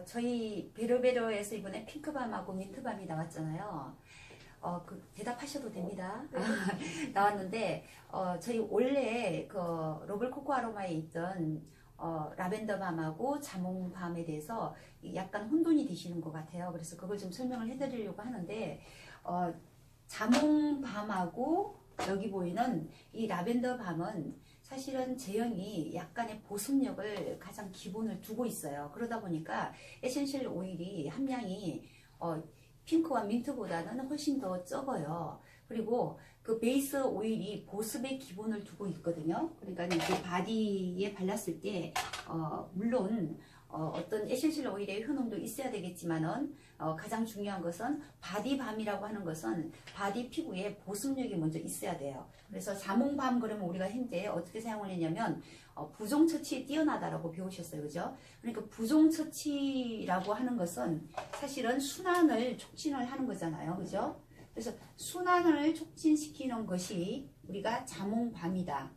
저희 베로베로에서 이번에 핑크밤하고 민트밤이 나왔잖아요. 대답하셔도 됩니다. 나왔는데, 저희 원래 그 로블 코코 아로마에 있던 라벤더 밤하고 자몽밤에 대해서 약간 혼돈이 되시는 것 같아요. 그래서 그걸 좀 설명을 해드리려고 하는데, 자몽밤하고 여기 보이는 이 라벤더 밤은 사실은 제형이 약간의 보습력을 가장 기본을 두고 있어요. 그러다 보니까 에센셜 오일이 함량이 핑크와 민트보다는 훨씬 더 적어요. 그리고 그 베이스 오일이 보습의 기본을 두고 있거든요. 그러니까 이제 바디에 발랐을 때 물론 어떤 에센셜 오일의 효능도 있어야 되겠지만은 가장 중요한 것은 바디밤이라고 하는 것은 바디 피부에 보습력이 먼저 있어야 돼요. 그래서 자몽밤 그러면 우리가 현재 어떻게 사용을 했냐면 부종처치에 뛰어나다라고 배우셨어요. 그죠? 그러니까 부종처치라고 하는 것은 사실은 순환을 촉진을 하는 거잖아요. 그죠? 그래서 순환을 촉진시키는 것이 우리가 자몽밤이다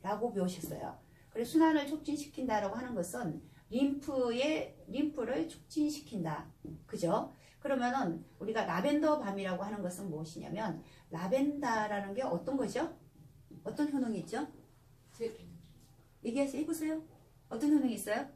라고 배우셨어요. 그래서 순환을 촉진시킨다라고 하는 것은 림프를 촉진시킨다. 그죠? 그러면은 우리가 라벤더 밤이라고 하는 것은 무엇이냐면 라벤더라는 게 어떤 거죠? 어떤 효능이 있죠? 얘기하세요. 해보세요. 어떤 효능이 있어요?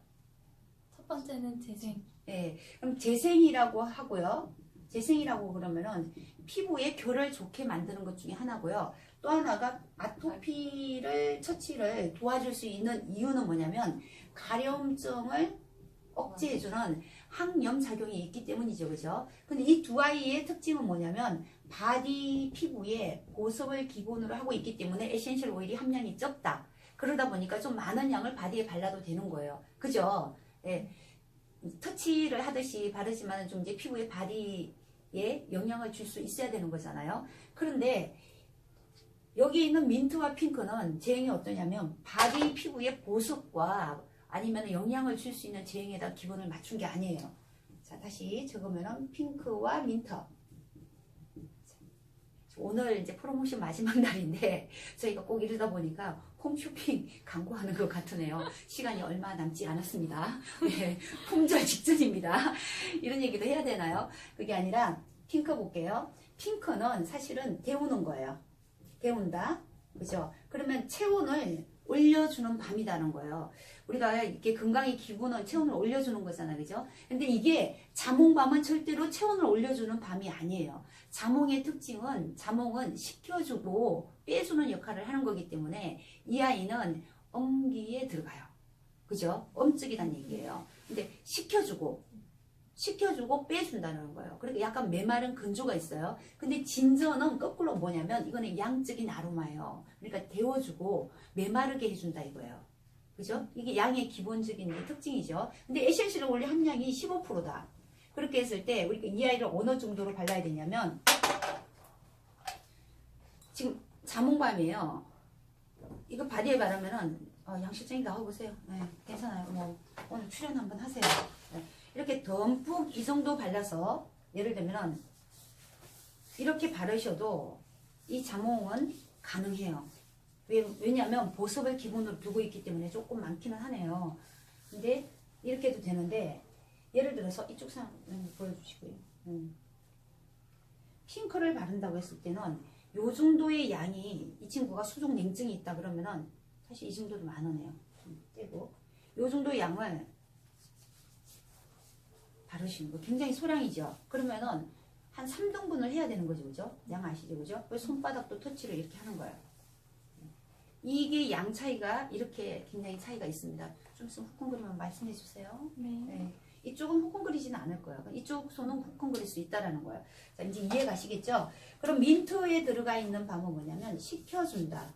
첫 번째는 재생. 네, 그럼 재생이라고 하고요. 재생이라고 그러면은 피부의 결을 좋게 만드는 것 중에 하나고요. 또 하나가 아토피를 처치를 도와줄 수 있는 이유는 뭐냐면 가려움증을 억제해주는 항염 작용이 있기 때문이죠. 그죠? 근데 이 두 아이의 특징은 뭐냐면 바디 피부에 보습을 기본으로 하고 있기 때문에 에센셜 오일이 함량이 적다. 그러다 보니까 좀 많은 양을 바디에 발라도 되는 거예요. 그죠? 예. 터치를 하듯이 바르지만 좀 이제 피부에 바디에 영향을 줄 수 있어야 되는 거잖아요. 그런데 여기 있는 민트와 핑크는 제형이 어떠냐면 바디 피부의 보습과 아니면 영향을 줄 수 있는 제형에다 기본을 맞춘 게 아니에요. 자, 다시 적으면은 핑크와 민트. 오늘 이제 프로모션 마지막 날인데 저희가 꼭 이러다 보니까 홈쇼핑 광고하는 것 같으네요. 시간이 얼마 남지 않았습니다. 네, 품절 직전입니다. 이런 얘기도 해야 되나요? 그게 아니라 핑크 볼게요. 핑크는 사실은 데우는 거예요. 데운다. 그죠? 그러면 체온을 올려주는 밤이라는 거예요. 우리가 이렇게 건강의 기본은 체온을 올려주는 거잖아요. 그죠? 근데 이게 자몽밤은 절대로 체온을 올려주는 밤이 아니에요. 자몽은 식혀주고 빼주는 역할을 하는 거기 때문에 이 아이는 엄기에 들어가요. 그죠? 엄증이란 얘기예요. 근데 식혀주고 빼준다는 거예요. 그러니까 약간 메마른 건조가 있어요. 근데 진저는 거꾸로 뭐냐면 이거는 양적인 아로마예요. 그러니까 데워주고 메마르게 해준다 이거예요. 그죠? 이게 양의 기본적인 특징이죠. 근데 에센셜 오일 함량이 15%다. 그렇게 했을 때 우리가 이 아이를 어느 정도로 발라야 되냐면 지금 자몽밤이에요. 이거 바디에 바르면은 양 실장님 나와보세요. 네, 괜찮아요. 뭐 오늘 출연 한번 하세요. 네. 이렇게 듬뿍 이 정도 발라서 예를 들면 이렇게 바르셔도 이 자몽은 가능해요. 왜냐하면 보습을 기본으로 두고 있기 때문에 조금 많기는 하네요. 근데 이렇게 해도 되는데 예를 들어서 이쪽 상 보여주시고요. 핑크를 바른다고 했을 때는 요 정도의 양이 이 친구가 수족 냉증이 있다 그러면은 사실 이 정도도 많으네요. 좀 떼고 요 정도의 양을 바르시는 거 굉장히 소량이죠. 그러면은 한 3등분을 해야 되는 거죠. 그죠? 양 아시죠? 그죠? 그래서 손바닥도 터치를 이렇게 하는 거예요. 이게 양 차이가 이렇게 굉장히 차이가 있습니다. 좀 있으면 후끈거리면 말씀해 주세요. 네. 네. 이쪽은 후끈거리지는 않을 거예요. 이쪽 손은 후끈거릴 수 있다라는 거예요. 자, 이제 이해 가시겠죠? 그럼 민트에 들어가 있는 방법은 뭐냐면 식혀준다.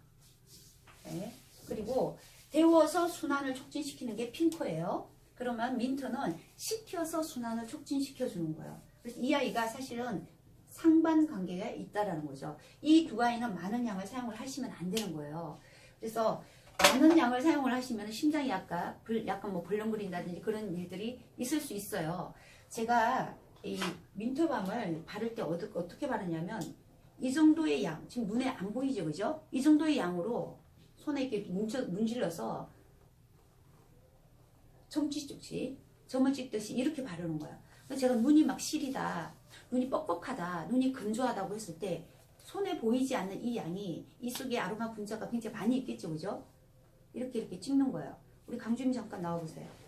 네. 그리고 데워서 순환을 촉진시키는 게 핑크예요. 그러면 민트는 식혀서 순환을 촉진시켜주는 거예요. 그래서 이 아이가 사실은 상반관계가 있다라는 거죠. 이 두 아이는 많은 양을 사용을 하시면 안 되는 거예요. 그래서 많은 양을 사용을 하시면 심장이 약간 뭐 벌렁거린다든지 그런 일들이 있을 수 있어요. 제가 이 민트밤을 바를 때 어떻게 바르냐면 이 정도의 양, 지금 눈에 안 보이죠, 그죠? 이 정도의 양으로 손에 이렇게 문질러서 첨지쪽지 점을 찍듯이 이렇게 바르는 거예요. 그래서 제가 눈이 막 시리다, 눈이 뻑뻑하다, 눈이 건조하다고 했을 때 손에 보이지 않는 이 양이 이 속에 아로마 분자가 굉장히 많이 있겠죠, 그죠? 이렇게 찍는 거예요. 우리 강주임 잠깐 나와보세요.